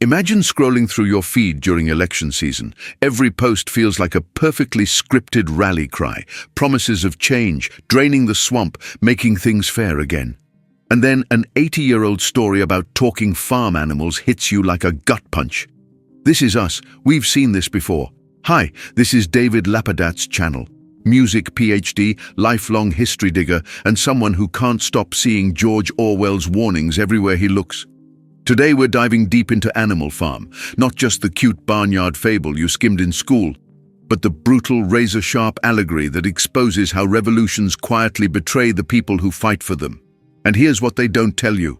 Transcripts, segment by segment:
Imagine scrolling through your feed during election season. Every post feels like a perfectly scripted rally cry, promises of change, draining the swamp, making things fair again. And then an 80-year-old story about talking farm animals hits you like a gut punch. This is us. We've seen this before. Hi, this is David Lapadat's channel. Music PhD, lifelong history digger, and someone who can't stop seeing George Orwell's warnings everywhere he looks. Today we're diving deep into Animal Farm, not just the cute barnyard fable you skimmed in school, but the brutal, razor-sharp allegory that exposes how revolutions quietly betray the people who fight for them. And here's what they don't tell you.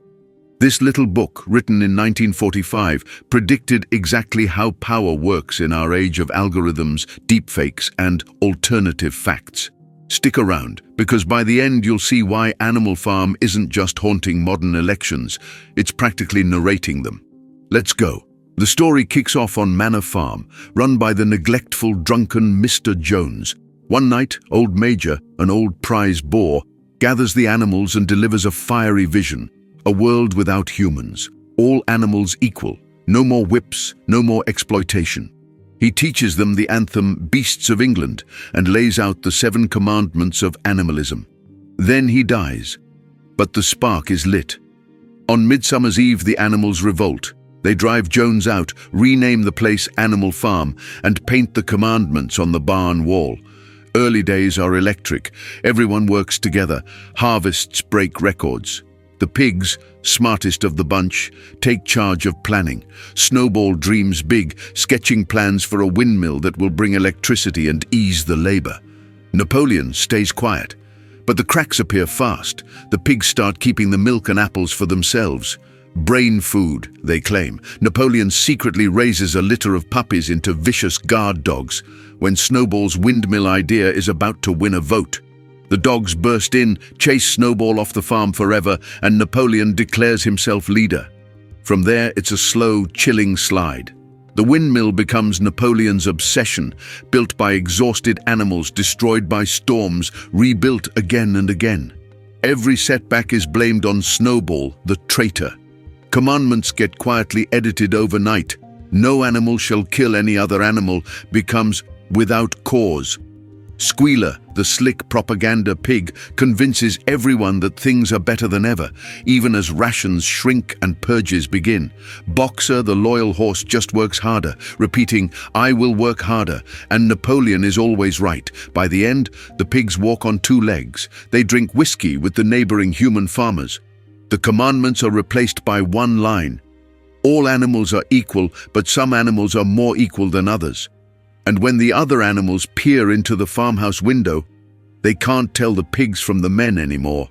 This little book, written in 1945, predicted exactly how power works in our age of algorithms, deepfakes, and alternative facts. Stick around, because by the end you'll see why Animal Farm isn't just haunting modern elections, it's practically narrating them. Let's go. The story kicks off on Manor Farm, run by the neglectful, drunken Mr. Jones. One night, old Major, an old prize boar, gathers the animals and delivers a fiery vision. A world without humans, all animals equal, no more whips, no more exploitation. He teaches them the anthem Beasts of England and lays out the 7 commandments of animalism. Then he dies, but the spark is lit. On Midsummer's Eve, the animals revolt. They drive Jones out, rename the place Animal Farm, and paint the commandments on the barn wall. Early days are electric. Everyone works together. Harvests break records. The pigs, smartest of the bunch, take charge of planning. Snowball dreams big, sketching plans for a windmill that will bring electricity and ease the labor. Napoleon stays quiet, but the cracks appear fast. The pigs start keeping the milk and apples for themselves. Brain food, they claim. Napoleon secretly raises a litter of puppies into vicious guard dogs when Snowball's windmill idea is about to win a vote. The dogs burst in, chase Snowball off the farm forever, and Napoleon declares himself leader. From there, it's a slow, chilling slide. The windmill becomes Napoleon's obsession, built by exhausted animals, destroyed by storms, rebuilt again and again. Every setback is blamed on Snowball, the traitor. Commandments get quietly edited overnight. No animal shall kill any other animal becomes without cause. Squealer, the slick propaganda pig, convinces everyone that things are better than ever, even as rations shrink and purges begin. Boxer, the loyal horse, just works harder, repeating, "I will work harder," and Napoleon is always right. By the end, the pigs walk on 2 legs. They drink whiskey with the neighboring human farmers. The commandments are replaced by one line. All animals are equal, but some animals are more equal than others. And when the other animals peer into the farmhouse window, they can't tell the pigs from the men anymore.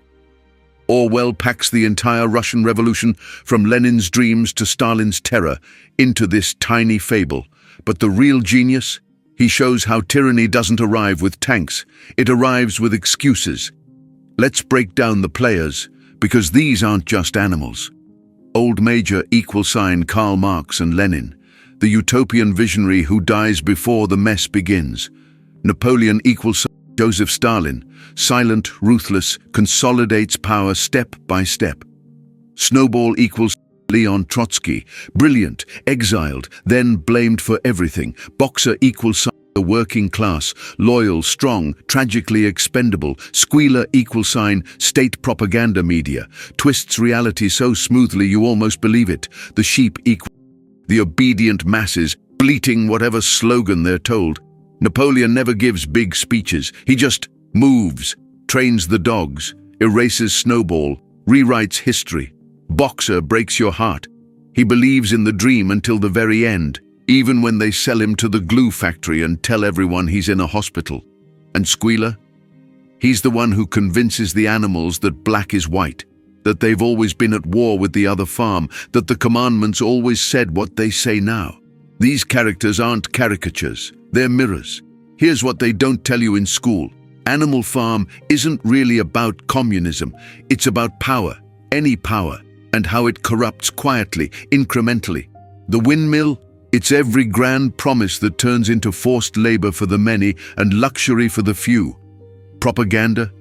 Orwell packs the entire Russian Revolution, from Lenin's dreams to Stalin's terror, into this tiny fable. But the real genius? He shows how tyranny doesn't arrive with tanks, it arrives with excuses. Let's break down the players, because these aren't just animals. Old Major = Karl Marx and Lenin, the utopian visionary who dies before the mess begins. Napoleon = Joseph Stalin, silent, ruthless, consolidates power step by step. Snowball = Leon Trotsky, brilliant, exiled, then blamed for everything. Boxer = the working class, loyal, strong, tragically expendable. Squealer = state propaganda media, twists reality so smoothly you almost believe it. The sheep = the obedient masses, bleating whatever slogan they're told. Napoleon never gives big speeches. He just moves, trains the dogs, erases Snowball, rewrites history. Boxer breaks your heart. He believes in the dream until the very end, even when they sell him to the glue factory and tell everyone he's in a hospital. And Squealer? He's the one who convinces the animals that black is white, that they've always been at war with the other farm, that the commandments always said what they say now. These characters aren't caricatures, they're mirrors. Here's what they don't tell you in school. Animal Farm isn't really about communism, it's about power, any power, and how it corrupts quietly, incrementally. The windmill? It's every grand promise that turns into forced labor for the many and luxury for the few. Propaganda?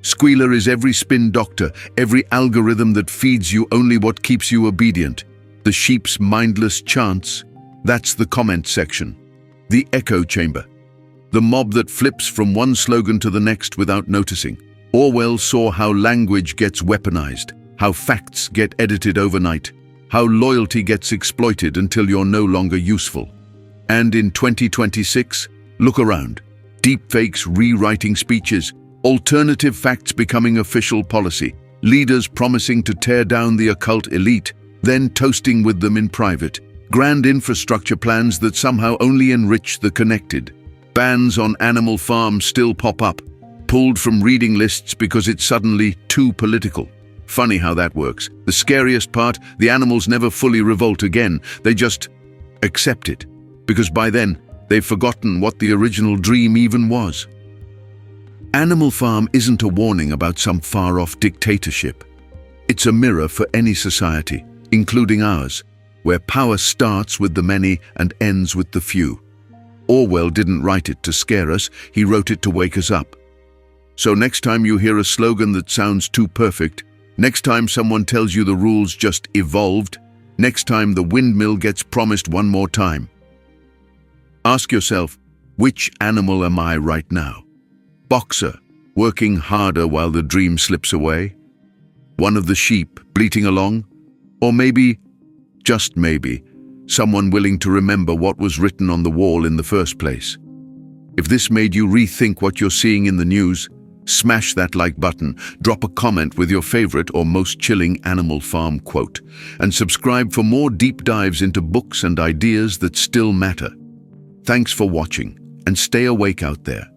Squealer is every spin doctor, every algorithm that feeds you only what keeps you obedient. The sheep's mindless chants, that's the comment section. The echo chamber. The mob that flips from one slogan to the next without noticing. Orwell saw how language gets weaponized, how facts get edited overnight, how loyalty gets exploited until you're no longer useful. And in 2026, look around. Deepfakes rewriting speeches, alternative facts becoming official policy, leaders promising to tear down the occult elite, then toasting with them in private, grand infrastructure plans that somehow only enrich the connected. Bans on animal farms still pop up, pulled from reading lists because it's suddenly too political. Funny how that works. The scariest part, the animals never fully revolt again. They just accept it, because by then, they've forgotten what the original dream even was. Animal Farm isn't a warning about some far-off dictatorship. It's a mirror for any society, including ours, where power starts with the many and ends with the few. Orwell didn't write it to scare us, he wrote it to wake us up. So next time you hear a slogan that sounds too perfect, next time someone tells you the rules just evolved, next time the windmill gets promised one more time, ask yourself, which animal am I right now? Boxer, working harder while the dream slips away? One of the sheep, bleating along? Or maybe, just maybe, someone willing to remember what was written on the wall in the first place? If this made you rethink what you're seeing in the news, smash that like button, drop a comment with your favorite or most chilling Animal Farm quote, and subscribe for more deep dives into books and ideas that still matter. Thanks for watching, and stay awake out there.